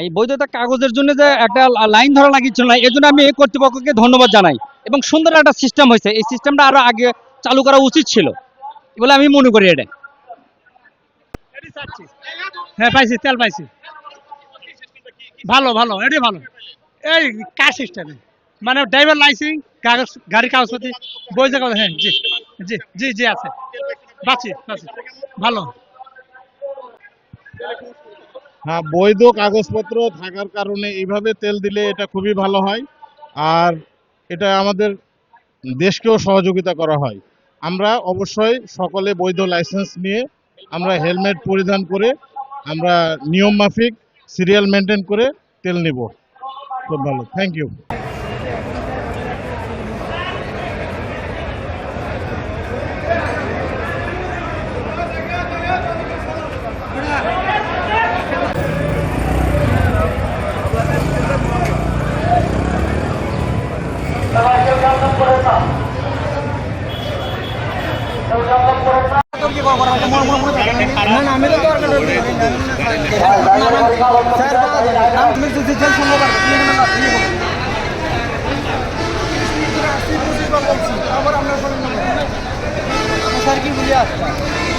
এই বৈধতা কাগজের জন্য যে একটা লাইন ধরা লাগিয়েছিল না, এজন্য আমি কর্তৃপক্ষকে ধন্যবাদ জানাই। এবং সুন্দর একটা সিস্টেম হয়েছে, এই সিস্টেমটা আরো আগে চালু করা উচিত ছিল বলে আমি মনে করি। এটা হ্যাঁ পাইছি, তেল পাইছি, ভালো ভালো, এটাই ভালো। এই কার সিস্টেমে মানে ড্রাইভার লাইসেন্স, কাগজ, গাড়ি কাগজপাতি, বই কাগজ, হ্যাঁ জি জি জি জি আছে, বাঁচি বাঁচি, ভালো। হ্যাঁ, বৈধ কাগজপত্র থাকার কারণে এইভাবে তেল দিলে এটা খুবই ভালো হয়। আর এটা আমাদের দেশকেও সহযোগিতা করা হয়। আমরা অবশ্যই সকলে বৈধ লাইসেন্স নিয়ে আমরা হেলমেট পরিধান করে আমরা নিয়ম মাফিক সিরিয়াল মেনটেন করে তেল নিব। খুব ভালো, থ্যাংক ইউ। স্যার কি বুঝে আসছে